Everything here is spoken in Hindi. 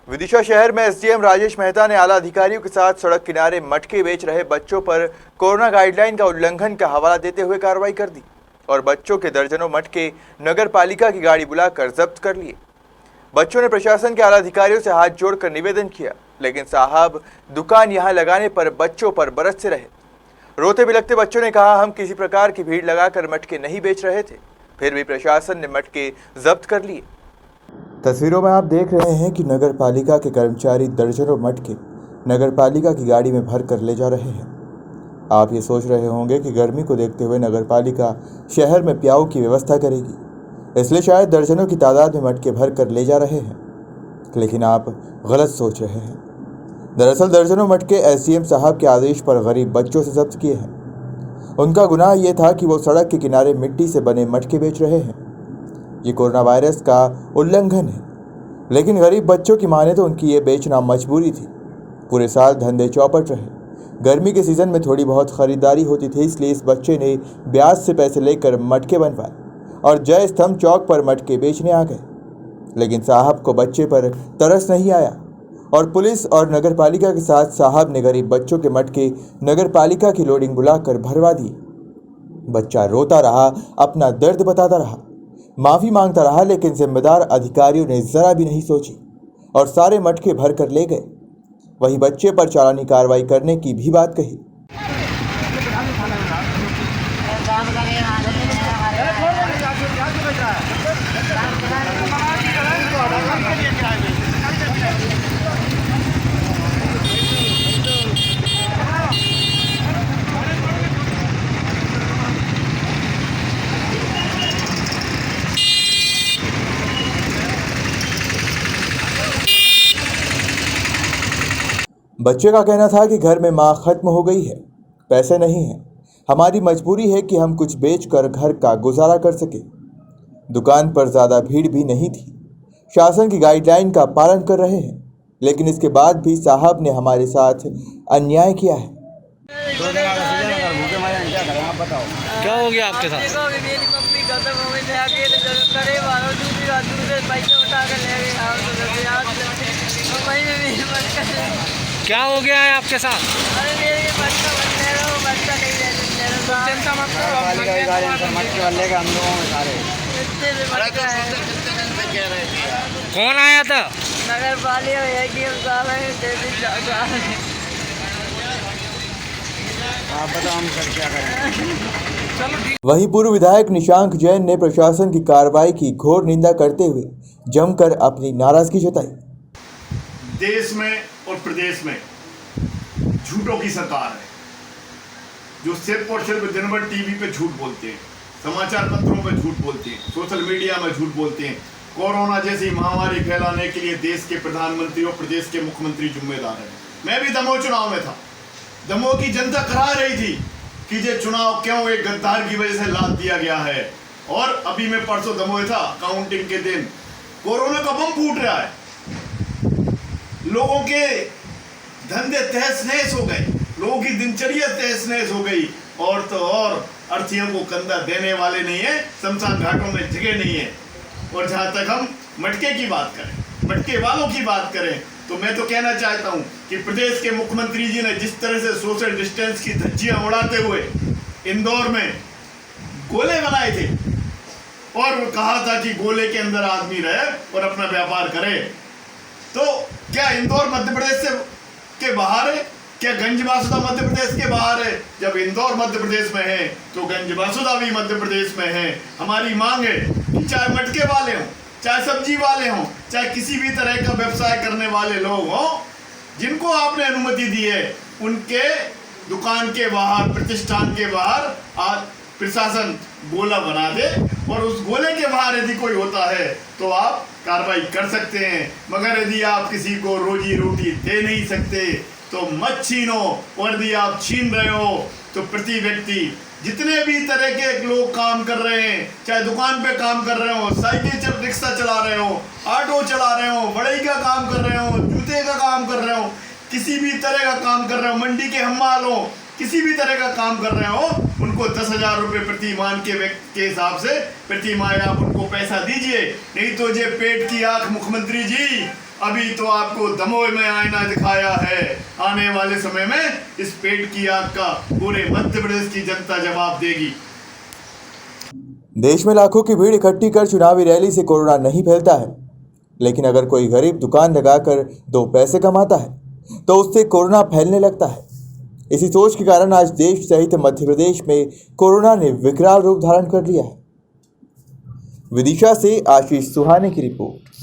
विदिशा शहर में एसडीएम राजेश मेहता ने आला अधिकारियों के साथ सड़क किनारे मटके बेच रहे बच्चों पर कोरोना गाइडलाइन का उल्लंघन का हवाला देते हुए कार्रवाई कर दी और बच्चों के दर्जनों मटके नगर पालिका की गाड़ी बुलाकर जब्त कर लिए। बच्चों ने प्रशासन के आला अधिकारियों से हाथ जोड़कर निवेदन किया, लेकिन साहब दुकान यहां लगाने पर बच्चों पर बरसते रहे। रोते बिलखते बच्चों ने कहा, हम किसी प्रकार की भीड़ लगाकर मटके नहीं बेच रहे थे, फिर भी प्रशासन ने मटके जब्त कर लिए। तस्वीरों में आप देख रहे हैं कि नगर पालिका के कर्मचारी दर्जनों मटके नगर पालिका की गाड़ी में भर कर ले जा रहे हैं। आप ये सोच रहे होंगे कि गर्मी को देखते हुए नगर पालिका शहर में प्याऊ की व्यवस्था करेगी, इसलिए शायद दर्जनों की तादाद में मटके भर कर ले जा रहे हैं, लेकिन आप गलत सोच रहे हैं। दरअसल दर्जनों मटके एसडीएम साहब के आदेश पर गरीब बच्चों से जब्त किए हैं। उनका गुनाह ये था कि वो सड़क के किनारे मिट्टी से बने मटके बेच रहे हैं। ये कोरोना वायरस का उल्लंघन है, लेकिन गरीब बच्चों की माने तो उनकी ये बेचना मजबूरी थी। पूरे साल धंधे चौपट रहे, गर्मी के सीज़न में थोड़ी बहुत खरीदारी होती थी, इसलिए इस बच्चे ने ब्याज से पैसे लेकर मटके बनवाए और जय स्तंभ चौक पर मटके बेचने आ गए। लेकिन साहब को बच्चे पर तरस नहीं आया और पुलिस और नगर पालिका के साथ साहब ने गरीब बच्चों के मटके नगर पालिका की लोडिंग बुलाकर भरवा दिए। बच्चा रोता रहा, अपना दर्द बताता रहा, माफ़ी मांगता रहा, लेकिन जिम्मेदार अधिकारियों ने ज़रा भी नहीं सोची और सारे मटके भर कर ले गए। वहीं बच्चे पर चालानी कार्रवाई करने की भी बात कही। बच्चे का कहना था कि घर में माँ खत्म हो गई है, पैसे नहीं हैं, हमारी मजबूरी है कि हम कुछ बेचकर घर का गुजारा कर सके। दुकान पर ज़्यादा भीड़ भी नहीं थी, शासन की गाइडलाइन का पालन कर रहे हैं, लेकिन इसके बाद भी साहब ने हमारे साथ अन्याय किया है। क्या हो गया आपके साथ? मेरी मम्मी खत्म हो गई, अकेले करे वालों दूसरी बात दूसरे पैसे उठा कर ले गए। क्या हो गया है आपके साथ? अरे मेरे बच्चा बन रहा है, बच्चा नहीं रह चिंता मत करो, हम लोगों में सारे कौन आया था? नगर पालिका आप बताओ हम सर क्या करें। वहीं पूर्व विधायक निशांक जैन ने प्रशासन की कार्रवाई की घोर निंदा करते हुए जमकर अपनी नाराजगी जताई। देश में और प्रदेश में झूठों की सरकार है, जो सिर्फ और सिर्फ दिन भर टीवी पे झूठ बोलते हैं, समाचार पत्रों पे झूठ बोलते हैं, सोशल मीडिया में झूठ बोलते हैं। कोरोना जैसी महामारी फैलाने के लिए देश के प्रधानमंत्री और प्रदेश के मुख्यमंत्री जिम्मेदार हैं। मैं भी दमोह चुनाव में था, दमोह की जनता करा रही थी कि ये चुनाव क्यों एक गद्दार की वजह से लाद दिया गया है। और अभी मैं परसों दमोह था, काउंटिंग के दिन कोरोना का बम फूट रहा है, लोगों के धंधे तहस नहस हो गए, लोगों की दिनचर्या तहस नहस हो गई, और तो और अर्थियों को कंधा देने वाले नहीं है, शमशान घाटों में जगह नहीं है। और जहां तक हम मटके की बात करें, मटके वालों की बात करें, तो मैं तो कहना चाहता हूं कि प्रदेश के मुख्यमंत्री जी ने जिस तरह से सोशल डिस्टेंस की धज्जियां उड़ाते हुए इंदौर में गोले बनाए थे और वो कहा था कि गोले के अंदर आदमी रहे और अपना व्यापार करे, तो क्या इंदौर मध्य प्रदेश से के बाहर है? क्या गंजबासुदा मध्य प्रदेश के बाहर है? जब इंदौर मध्य प्रदेश में है तो गंजबासुदा भी मध्य प्रदेश में है। हमारी मांग है कि चाहे मटके वाले हों, चाहे सब्जी वाले हों, चाहे किसी भी तरह का व्यवसाय करने वाले लोग हों, जिनको आपने अनुमति दी है, उनके दुकान के बाहर, प्रतिष्ठान के बाहर आज प्रशासन गोला बना दे और उस गोले के बाहर यदि कोई होता है तो आप कार्रवाई कर सकते हैं। मगर यदि आप किसी को रोजी रोटी दे नहीं सकते तो मत छीनो, और यदि आप छीन रहे हो तो प्रति व्यक्ति जितने भी तरह के लोग काम कर रहे हैं, चाहे दुकान पे काम कर रहे हो, साइकिल रिक्शा चला रहे हो, ऑटो चला रहे हो, बढ़ई का काम कर रहे हो, जूते का काम कर रहे हो, किसी भी तरह का काम कर रहे हो, मंडी के हम्माल हो, किसी भी तरह का काम कर रहे हो, उनको 10,000 रुपये प्रति माह के हिसाब से प्रति माह आप उनको पैसा दीजिए। नहीं तो ये पेट की आंख मुख्यमंत्री जी अभी तो आपको दमोह में आईना दिखाया है, आने वाले समय में इस पेट की आग का पूरे मध्य प्रदेश की जनता जवाब देगी। देश में लाखों की भीड़ इकट्ठी कर चुनावी रैली से कोरोना नहीं फैलता है, लेकिन अगर कोई गरीब दुकान लगाकर 2 पैसे कमाता है तो उससे कोरोना फैलने लगता है। इसी सोच के कारण आज देश सहित मध्य प्रदेश में कोरोना ने विकराल रूप धारण कर लिया है। विदिशा से आशीष सुहाने की रिपोर्ट।